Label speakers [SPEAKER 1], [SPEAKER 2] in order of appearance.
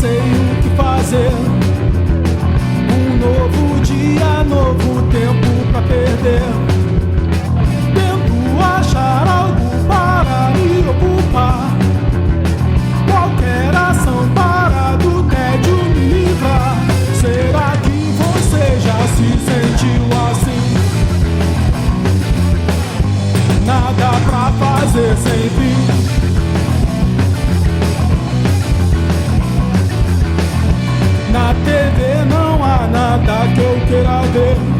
[SPEAKER 1] sei o que fazer. Um novo dia, novo tempo pra perder. Tento achar algo para me ocupar. Qualquer ação para do tédio me livrar. Será que você já se sentiu assim? Nada pra fazer sem fim. Na TV não há nada que eu queira ver.